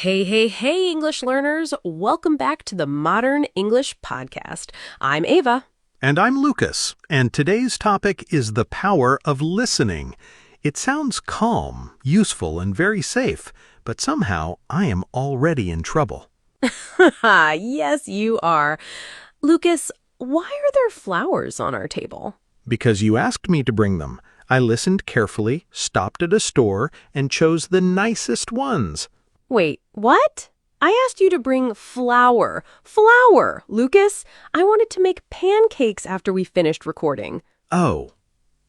Hey, hey, hey, English learners. Welcome back to the Modern English Podcast. I'm Ava. And I'm Lucas, and today's topic is the power of listening. It sounds calm, useful, and very safe, but somehow I am already in trouble. Yes, you are. Lucas, why are there flowers on our table? Because you asked me to bring them. I listened carefully, stopped at a store, and chose the nicest ones. Wait, what? I asked you to bring flour. Flour, Lucas. I wanted to make pancakes after we finished recording. Oh,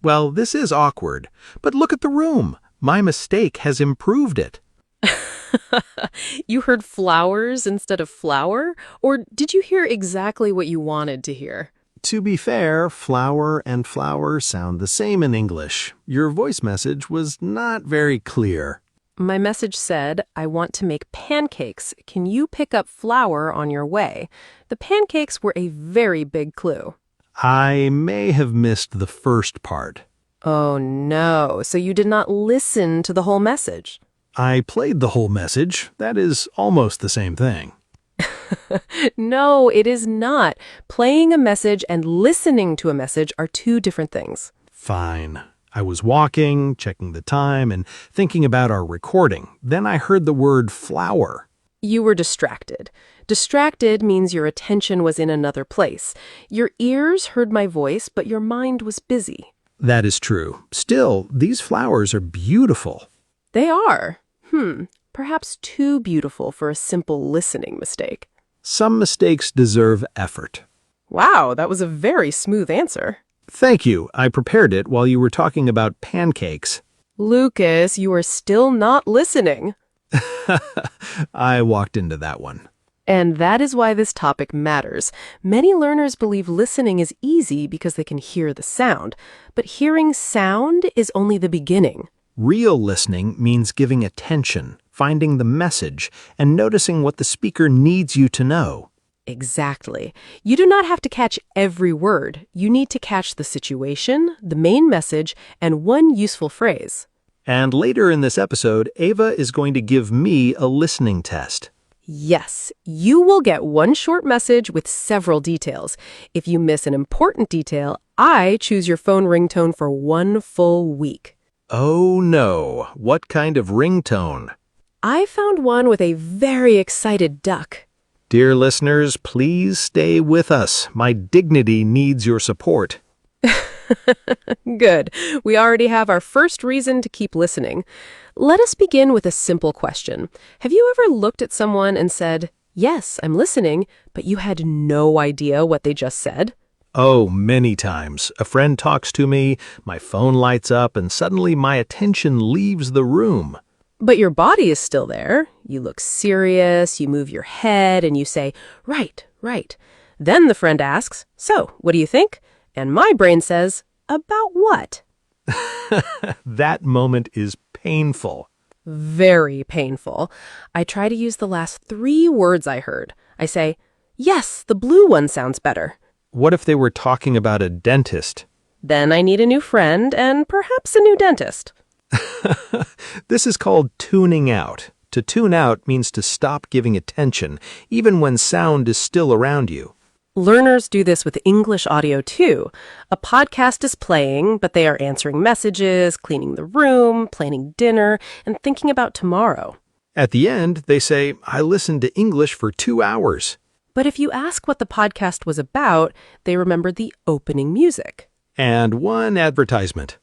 well, this is awkward, but look at the room. My mistake has improved it. You heard flowers instead of flour? Or did you hear exactly what you wanted to hear? To be fair, flower and flower sound the same in English. Your voice message was not very clear. My message said, I want to make pancakes. Can you pick up flour on your way? The pancakes were a very big clue. I may have missed the first part. Oh no, so you did not listen to the whole message. I played the whole message. That is almost the same thing. No, it is not. Playing a message and listening to a message are two different things. Fine. I was walking, checking the time, and thinking about our recording. Then I heard the word flower. You were distracted. Distracted means your attention was in another place. Your ears heard my voice, but your mind was busy. That is true. Still, these flowers are beautiful. They are. Perhaps too beautiful for a simple listening mistake. Some mistakes deserve effort. Wow, that was a very smooth answer. Thank you. I prepared it while you were talking about pancakes. Lucas, you are still not listening. I walked into that one. And that is why this topic matters. Many learners believe listening is easy because they can hear the sound. But hearing sound is only the beginning. Real listening means giving attention, finding the message, and noticing what the speaker needs you to know. Exactly. You do not have to catch every word. You need to catch the situation, the main message, and one useful phrase. And later in this episode, Ava is going to give me a listening test. Yes, you will get one short message with several details. If you miss an important detail, I choose your phone ringtone for 1 full week. Oh no, what kind of ringtone? I found one with a very excited duck. Dear listeners, please stay with us. My dignity needs your support. Good. We already have our first reason to keep listening. Let us begin with a simple question. Have you ever looked at someone and said, "Yes, I'm listening," but you had no idea what they just said? Oh, many times. A friend talks to me, my phone lights up, and suddenly my attention leaves the room. But your body is still there. You look serious, you move your head, and you say, "Right, right." Then the friend asks, "So, what do you think?" And my brain says, "About what?" That moment is painful. Very painful. I try to use the last 3 words I heard. I say, "Yes, the blue one sounds better." What if they were talking about a dentist? Then I need a new friend and perhaps a new dentist. This is called tuning out. To tune out means to stop giving attention, even when sound is still around you. Learners do this with English audio too. A podcast is playing, but they are answering messages, cleaning the room, planning dinner, and thinking about tomorrow. At the end, they say, I listened to English for 2 hours. But if you ask what the podcast was about, they remember the opening music. And one advertisement.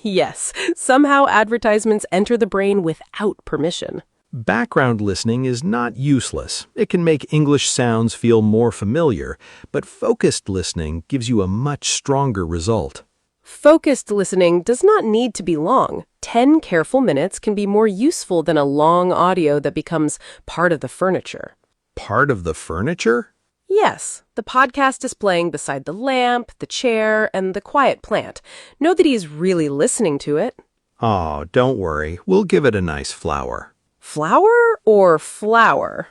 Yes, somehow advertisements enter the brain without permission. Background listening is not useless. It can make English sounds feel more familiar, but focused listening gives you a much stronger result. Focused listening does not need to be long. 10 careful minutes can be more useful than a long audio that becomes part of the furniture. Part of the furniture? Yes, the podcast is playing beside the lamp, the chair, and the quiet plant. Know that he's really listening to it. Oh, don't worry. We'll give it a nice flower. Flower or flower?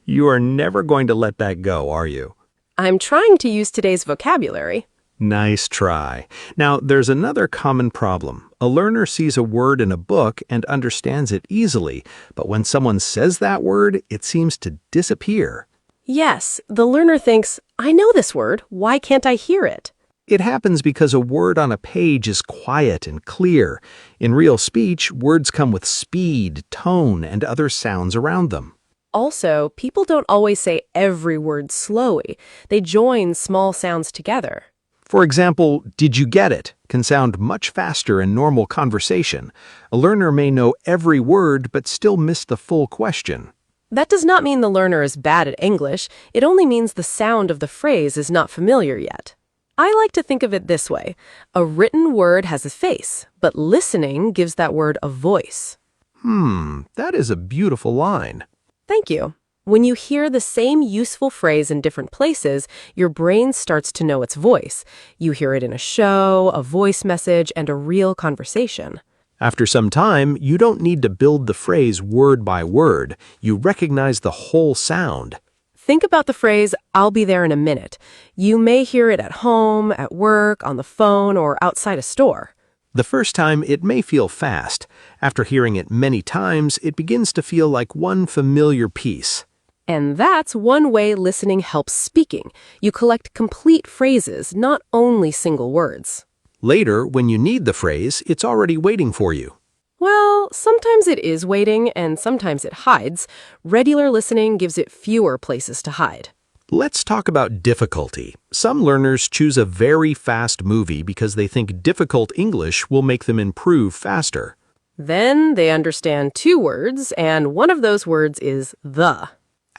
You are never going to let that go, are you? I'm trying to use today's vocabulary. Nice try. Now, there's another common problem. A learner sees a word in a book and understands it easily, but when someone says that word, it seems to disappear. Yes, the learner thinks, I know this word, why can't I hear it? It happens because a word on a page is quiet and clear. In real speech, words come with speed, tone, and other sounds around them. Also, people don't always say every word slowly. They join small sounds together. For example, "Did you get it?" can sound much faster in normal conversation. A learner may know every word but still miss the full question. That does not mean the learner is bad at English. It only means the sound of the phrase is not familiar yet. I like to think of it this way. A written word has a face, but listening gives that word a voice. That is a beautiful line. Thank you. When you hear the same useful phrase in different places, your brain starts to know its voice. You hear it in a show, a voice message, and a real conversation. After some time, you don't need to build the phrase word by word. You recognize the whole sound. Think about the phrase, I'll be there in a minute. You may hear it at home, at work, on the phone, or outside a store. The first time, it may feel fast. After hearing it many times, it begins to feel like one familiar piece. And that's one way listening helps speaking. You collect complete phrases, not only single words. Later, when you need the phrase, it's already waiting for you. Well, sometimes it is waiting, and sometimes it hides. Regular listening gives it fewer places to hide. Let's talk about difficulty. Some learners choose a very fast movie because they think difficult English will make them improve faster. Then they understand 2 words, and one of those words is the.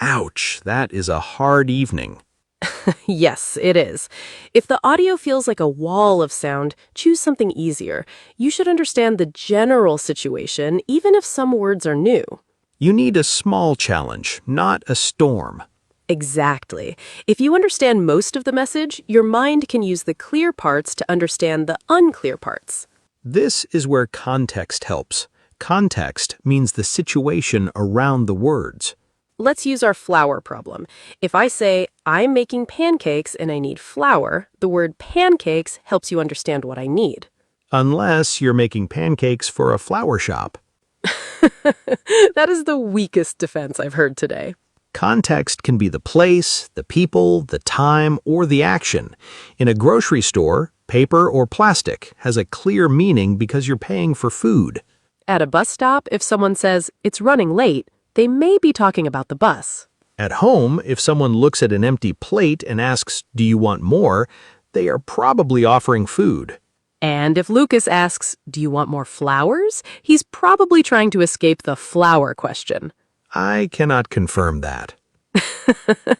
Ouch, that is a hard evening. Yes, it is. If the audio feels like a wall of sound, choose something easier. You should understand the general situation, even if some words are new. You need a small challenge, not a storm. Exactly. If you understand most of the message, your mind can use the clear parts to understand the unclear parts. This is where context helps. Context means the situation around the words. Let's use our flour problem. If I say, I'm making pancakes and I need flour, the word pancakes helps you understand what I need. Unless you're making pancakes for a flour shop. That is the weakest defense I've heard today. Context can be the place, the people, the time, or the action. In a grocery store, paper or plastic has a clear meaning because you're paying for food. At a bus stop, if someone says, it's running late, they may be talking about the bus. At home, if someone looks at an empty plate and asks, "Do you want more?" they are probably offering food. And if Lucas asks, do you want more flowers? He's probably trying to escape the flower question. I cannot confirm that.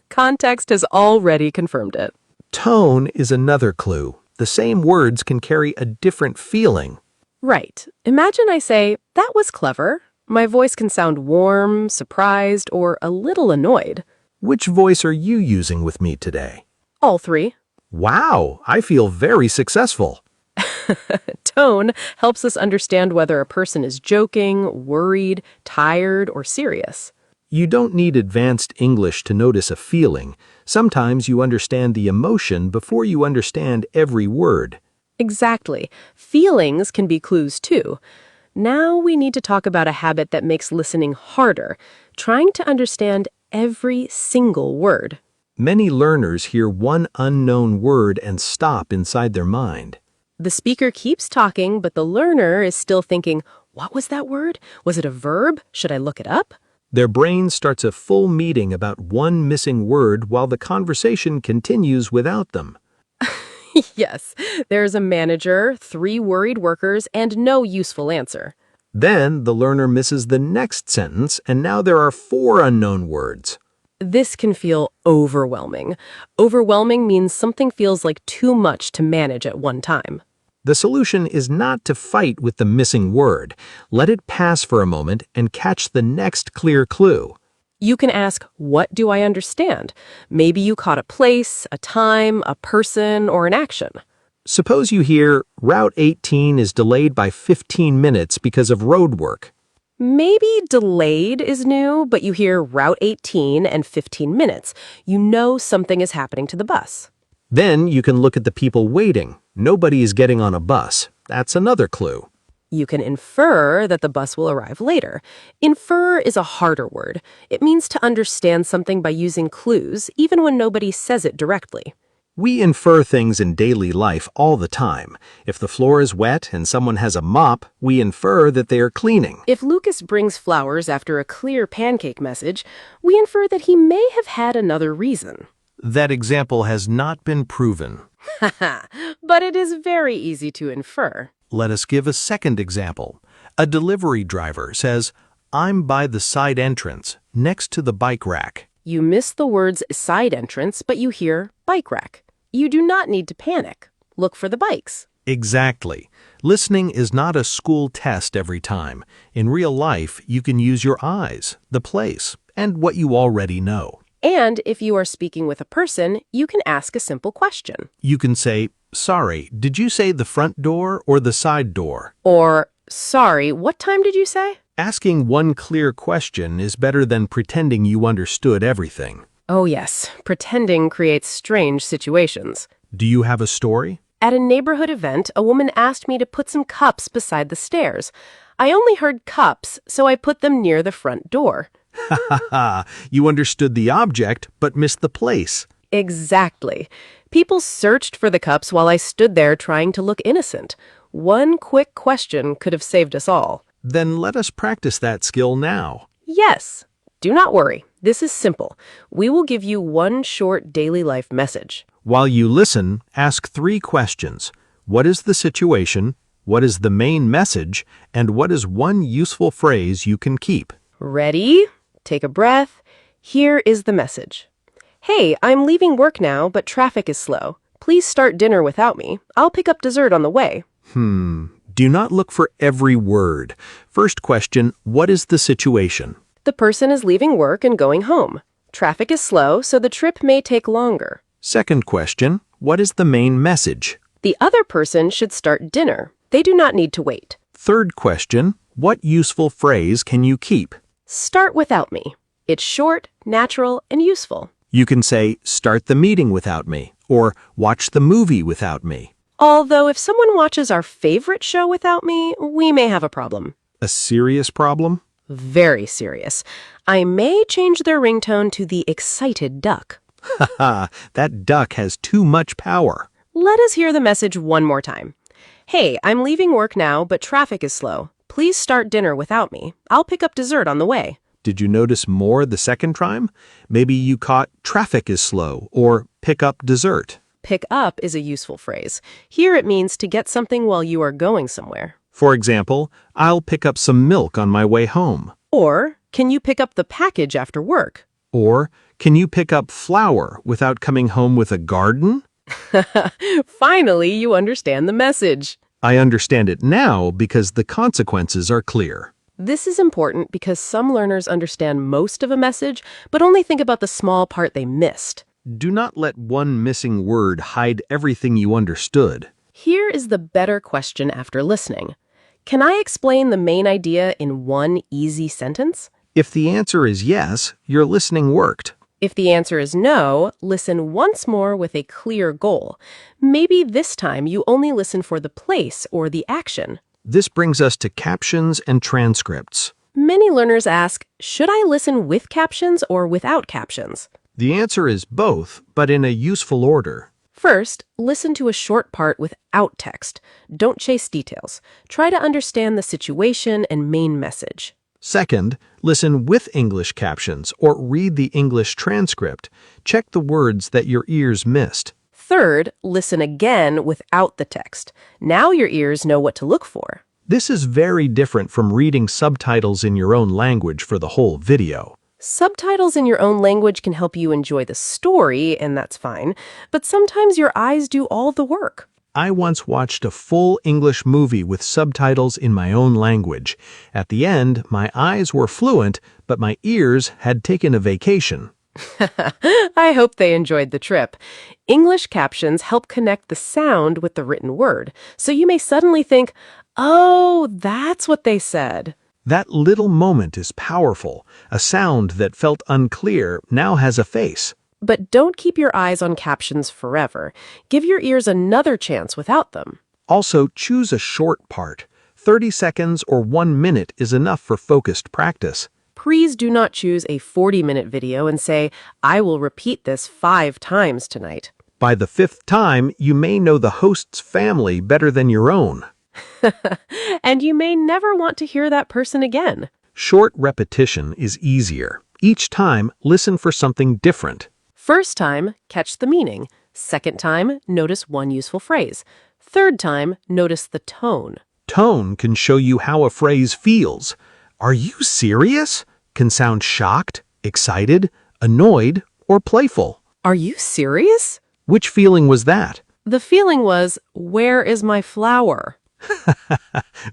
Context has already confirmed it. Tone is another clue. The same words can carry a different feeling. Right. Imagine I say, that was clever. My voice can sound warm, surprised, or a little annoyed. Which voice are you using with me today? All 3. Wow, I feel very successful. Tone helps us understand whether a person is joking, worried, tired, or serious. You don't need advanced English to notice a feeling. Sometimes you understand the emotion before you understand every word. Exactly. Feelings can be clues too. Now we need to talk about a habit that makes listening harder, trying to understand every single word. Many learners hear one unknown word and stop inside their mind. The speaker keeps talking, but the learner is still thinking, what was that word? Was it a verb? Should I look it up? Their brain starts a full meeting about one missing word while the conversation continues without them. Yes, there's a manager, 3 worried workers, and no useful answer. Then the learner misses the next sentence, and now there are 4 unknown words. This can feel overwhelming. Overwhelming means something feels like too much to manage at one time. The solution is not to fight with the missing word. Let it pass for a moment and catch the next clear clue. You can ask, what do I understand? Maybe you caught a place, a time, a person, or an action. Suppose you hear, Route 18 is delayed by 15 minutes because of road work. Maybe delayed is new, but you hear Route 18 and 15 minutes. You know something is happening to the bus. Then you can look at the people waiting. Nobody is getting on a bus. That's another clue. You can infer that the bus will arrive later. Infer is a harder word. It means to understand something by using clues, even when nobody says it directly. We infer things in daily life all the time. If the floor is wet and someone has a mop, we infer that they are cleaning. If Lucas brings flowers after a clear pancake message, we infer that he may have had another reason. That example has not been proven. Haha, but it is very easy to infer. Let us give a second example. A delivery driver says, "I'm by the side entrance, next to the bike rack." You miss the words side entrance, but you hear bike rack. You do not need to panic. Look for the bikes. Exactly. Listening is not a school test every time. In real life, you can use your eyes, the place, and what you already know. And if you are speaking with a person, you can ask a simple question. You can say, "Sorry, did you say the front door or the side door?" Or, sorry, what time did you say? Asking one clear question is better than pretending you understood everything. Oh yes, pretending creates strange situations. Do you have a story? At a neighborhood event, a woman asked me to put some cups beside the stairs. I only heard cups, so I put them near the front door. You understood the object, but missed the place. Exactly. People searched for the cups while I stood there trying to look innocent. One quick question could have saved us all. Then let us practice that skill now. Yes. Do not worry. This is simple. We will give you one short daily life message. While you listen, ask 3 questions. What is the situation? What is the main message? And what is one useful phrase you can keep? Ready? Take a breath. Here is the message. Hey, I'm leaving work now, but traffic is slow. Please start dinner without me. I'll pick up dessert on the way. Do not look for every word. First question, what is the situation? The person is leaving work and going home. Traffic is slow, so the trip may take longer. Second question, what is the main message? The other person should start dinner. They do not need to wait. Third question, what useful phrase can you keep? Start without me. It's short, natural, and useful. You can say, start the meeting without me, or watch the movie without me. Although if someone watches our favorite show without me, we may have a problem. A serious problem? Very serious. I may change their ringtone to the excited duck. Haha, that duck has too much power. Let us hear the message one more time. Hey, I'm leaving work now, but traffic is slow. Please start dinner without me. I'll pick up dessert on the way. Did you notice more the second time? Maybe you caught traffic is slow or pick up dessert. Pick up is a useful phrase. Here it means to get something while you are going somewhere. For example, I'll pick up some milk on my way home. Or, can you pick up the package after work? Or, can you pick up flour without coming home with a garden? Finally, you understand the message. I understand it now because the consequences are clear. This is important because some learners understand most of a message, but only think about the small part they missed. Do not let one missing word hide everything you understood. Here is the better question after listening. Can I explain the main idea in one easy sentence? If the answer is yes, your listening worked. If the answer is no, listen once more with a clear goal. Maybe this time you only listen for the place or the action. This brings us to captions and transcripts. Many learners ask, should I listen with captions or without captions? The answer is both, but in a useful order. First, listen to a short part without text. Don't chase details. Try to understand the situation and main message. Second, listen with English captions or read the English transcript. Check the words that your ears missed. Third, listen again without the text. Now your ears know what to look for. This is very different from reading subtitles in your own language for the whole video. Subtitles in your own language can help you enjoy the story, and that's fine, but sometimes your eyes do all the work. I once watched a full English movie with subtitles in my own language. At the end, my eyes were fluent, but my ears had taken a vacation. I hope they enjoyed the trip. English captions help connect the sound with the written word, so you may suddenly think, oh, that's what they said. That little moment is powerful. A sound that felt unclear now has a face. But don't keep your eyes on captions forever. Give your ears another chance without them. Also, choose a short part. 30 seconds or 1 minute is enough for focused practice. Please do not choose a 40-minute video and say, I will repeat this 5 times tonight. By the 5th time, you may know the host's family better than your own. And you may never want to hear that person again. Short repetition is easier. Each time, listen for something different. First time, catch the meaning. Second time, notice one useful phrase. Third time, notice the tone. Tone can show you how a phrase feels. Are you serious? Can sound shocked, excited, annoyed, or playful. Are you serious? Which feeling was that? The feeling was, where is my flower?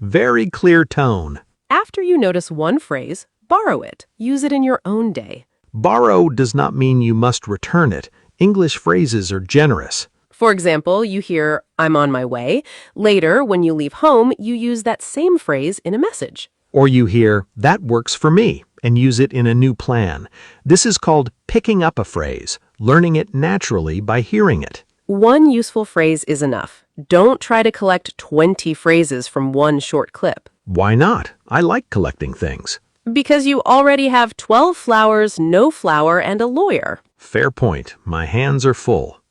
Very clear tone. After you notice one phrase, borrow it. Use it in your own day. Borrow does not mean you must return it. English phrases are generous. For example, you hear, I'm on my way. Later, when you leave home, you use that same phrase in a message. Or you hear, that works for me, and use it in a new plan. This is called picking up a phrase, learning it naturally by hearing it. One useful phrase is enough. Don't try to collect 20 phrases from one short clip. Why not? I like collecting things. Because you already have 12 flowers, no flour, and a lawyer. Fair point. My hands are full.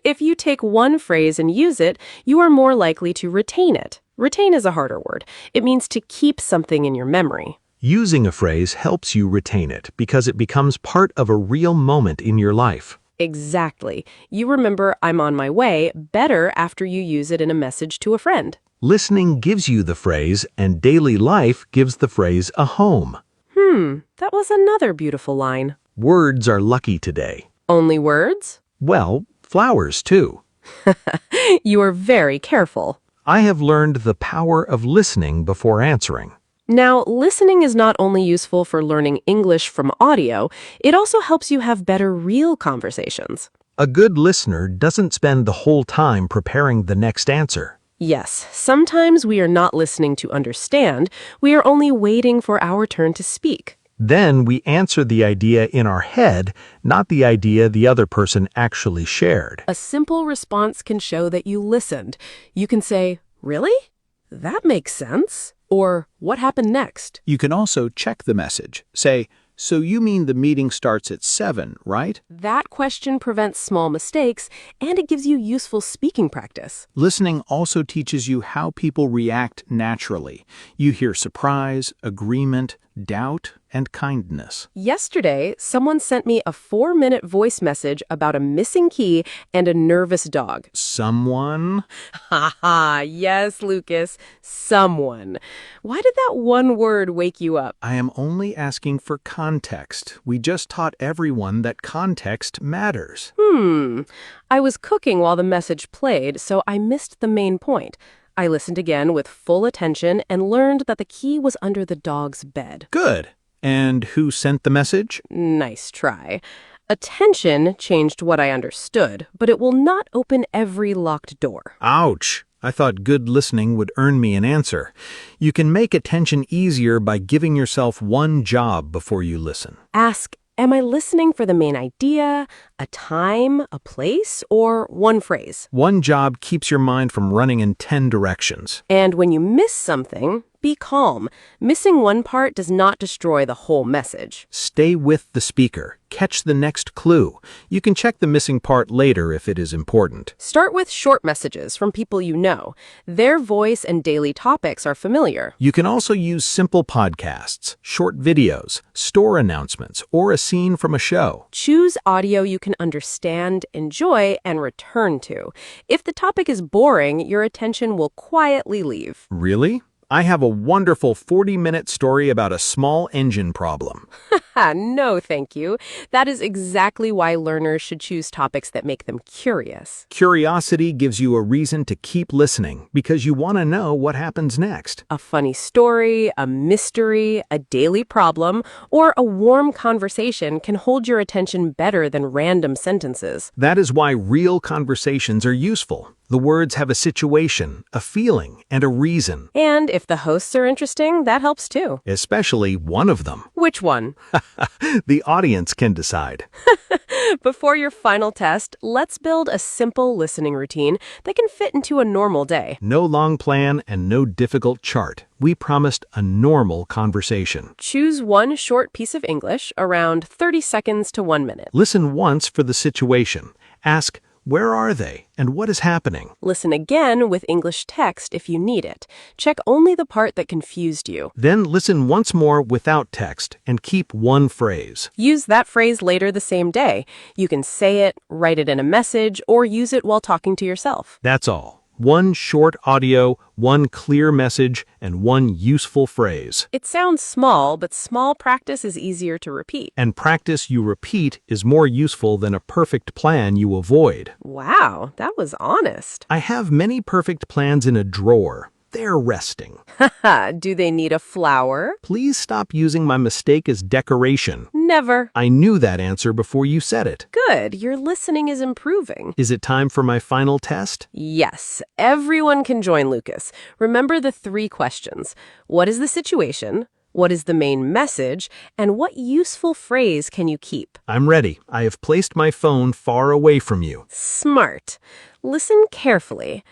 If you take one phrase and use it, you are more likely to retain it. Retain is a harder word. It means to keep something in your memory. Using a phrase helps you retain it because it becomes part of a real moment in your life. Exactly. You remember I'm on my way better after you use it in a message to a friend. Listening gives you the phrase, and daily life gives the phrase a home. That was another beautiful line. Words are lucky today. Only words? Well, flowers too. You are very careful. I have learned the power of listening before answering. Now, listening is not only useful for learning English from audio, it also helps you have better real conversations. A good listener doesn't spend the whole time preparing the next answer. Yes, sometimes we are not listening to understand, we are only waiting for our turn to speak. Then we answer the idea in our head, not the idea the other person actually shared. A simple response can show that you listened. You can say, really? That makes sense. Or, what happened next? You can also check the message. Say, so you mean the meeting starts at 7, right? That question prevents small mistakes, and it gives you useful speaking practice. Listening also teaches you how people react naturally. You hear surprise, agreement, doubt, and kindness. Yesterday, someone sent me a 4-minute voice message about a missing key and a nervous dog. Someone? Haha, yes, Lucas, someone. Why did that one word wake you up? I am only asking for context. We just taught everyone that context matters. I was cooking while the message played, so I missed the main point. I listened again with full attention and learned that the key was under the dog's bed. Good. And who sent the message? Nice try. Attention changed what I understood, but it will not open every locked door. Ouch! I thought good listening would earn me an answer. You can make attention easier by giving yourself one job before you listen. Ask, am I listening for the main idea, a time, a place, or one phrase? One job keeps your mind from running in 10 directions. And when you miss something, be calm. Missing one part does not destroy the whole message. Stay with the speaker. Catch the next clue. You can check the missing part later if it is important. Start with short messages from people you know. Their voice and daily topics are familiar. You can also use simple podcasts, short videos, store announcements, or a scene from a show. Choose audio you can understand, enjoy, and return to. If the topic is boring, your attention will quietly leave. Really? I have a wonderful 40-minute story about a small engine problem. No, thank you. That is exactly why learners should choose topics that make them curious. Curiosity gives you a reason to keep listening because you want to know what happens next. A funny story, a mystery, a daily problem, or a warm conversation can hold your attention better than random sentences. That is why real conversations are useful. The words have a situation, a feeling, and a reason, And if the hosts are interesting, that helps too. especially one of them. Which one? The audience can decide. Before your final test, let's build a simple listening routine that can fit into a normal day. No long plan and no difficult chart. We promised a normal conversation. Choose one short piece of English, around 30 seconds to 1 minute. Listen once for the situation. Ask, where are they and what is happening? Listen again with English text if you need it. Check only the part that confused you. Then listen once more without text and keep one phrase. Use that phrase later the same day. You can say it, write it in a message, or use it while talking to yourself. That's all. One short audio, one clear message, and one useful phrase. It sounds small, but small practice is easier to repeat. And practice you repeat is more useful than a perfect plan you avoid. Wow, that was honest. I have many perfect plans in a drawer. They're resting. Do they need a flower? Please stop using my mistake as decoration. Never. I knew that answer before you said it. Good, your listening is improving. Is it time for my final test? Yes, everyone can join Lucas. Remember the 3 questions. What is the situation? What is the main message? And what useful phrase can you keep? I'm ready. I have placed my phone far away from you. Smart. Listen carefully.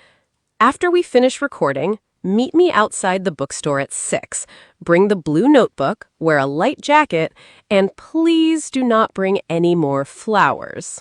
After we finish recording, meet me outside the bookstore at 6. Bring the blue notebook, wear a light jacket, and please do not bring any more flowers.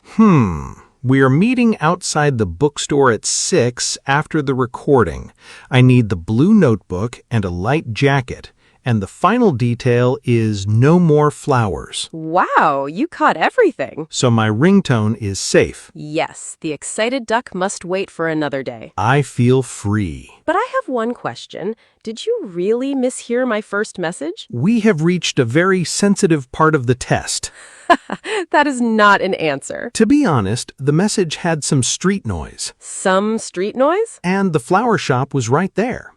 We are meeting outside the bookstore at 6 after the recording. I need the blue notebook and a light jacket. And the final detail is no more flowers. Wow, you caught everything. So my ringtone is safe. Yes, the excited duck must wait for another day. I feel free. But I have one question. Did you really mishear my first message? We have reached a very sensitive part of the test. That is not an answer. To be honest, the message had some street noise. Some street noise? And the flower shop was right there.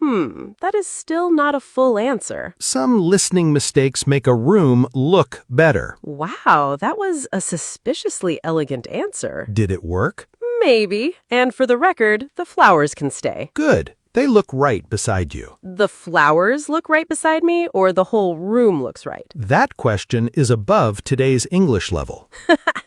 That is still not a full answer. Some listening mistakes make a room look better. Wow, that was a suspiciously elegant answer. Did it work? Maybe. And for the record, the flowers can stay. Good. They look right beside you. The flowers look right beside me, or the whole room looks right? That question is above today's English level.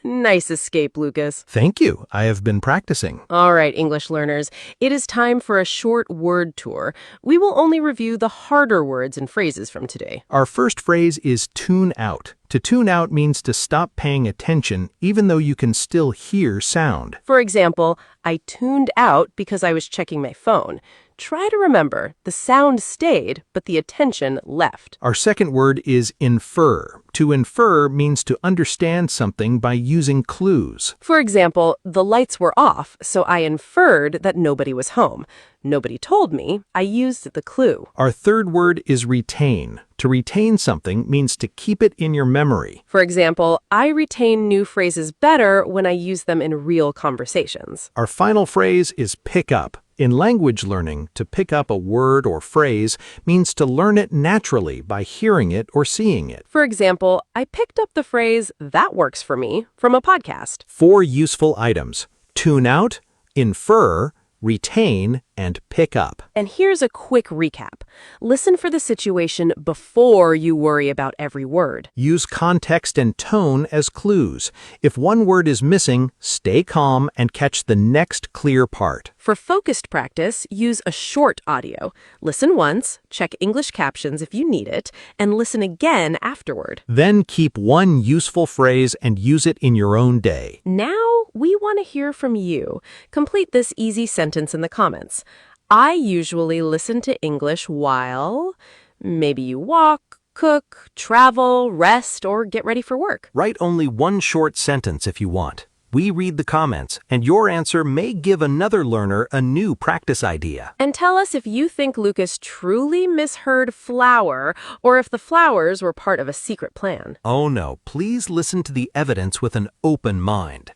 Nice escape, Lucas. Thank you. I have been practicing. All right, English learners, it is time for a short word tour. We will only review the harder words and phrases from today. Our first phrase is tune out. To tune out means to stop paying attention even though you can still hear sound. For example, I tuned out because I was checking my phone. Try to remember, the sound stayed, but the attention left. Our second word is infer. To infer means to understand something by using clues. For example, the lights were off, so I inferred that nobody was home. Nobody told me. I used the clue. Our third word is retain. To retain something means to keep it in your memory. For example, I retain new phrases better when I use them in real conversations. Our final phrase is pick up. In language learning, to pick up a word or phrase means to learn it naturally by hearing it or seeing it. For example, I picked up the phrase, "that works for me," from a podcast. 4 useful items: tune out, infer, retain, and pick up. And here's a quick recap. Listen for the situation before you worry about every word. Use context and tone as clues. If one word is missing, stay calm and catch the next clear part. For focused practice, use a short audio. Listen once, check English captions if you need it, and listen again afterward. Then keep one useful phrase and use it in your own day. Now, we want to hear from you. Complete this easy sentence in the comments. I usually listen to English while maybe you walk, cook, travel, rest, or get ready for work. Write only one short sentence if you want. We read the comments, and your answer may give another learner a new practice idea. And tell us if you think Lucas truly misheard flower, or if the flowers were part of a secret plan. Oh no, please listen to the evidence with an open mind.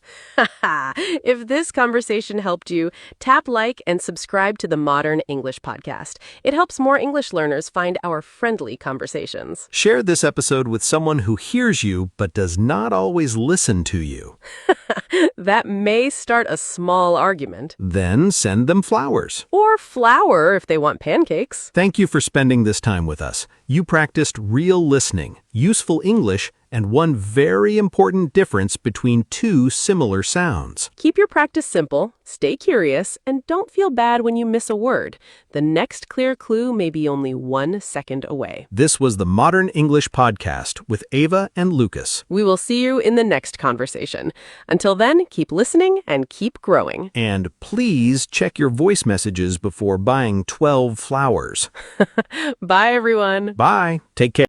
If this conversation helped you, tap like and subscribe to the Modern English Podcast. It helps more English learners find our friendly conversations. Share this episode with someone who hears you but does not always listen to you. That may start a small argument. Then send them flowers. Or flour if they want pancakes. Thank you for spending this time with us. You practiced real listening, useful English, and one very important difference between two similar sounds. Keep your practice simple, stay curious, and don't feel bad when you miss a word. The next clear clue may be only 1 second away. This was the Modern English Podcast with Ava and Lucas. We will see you in the next conversation. Until then, keep listening and keep growing. And please check your voice messages before buying 12 flowers. Bye, everyone. Bye. Take care.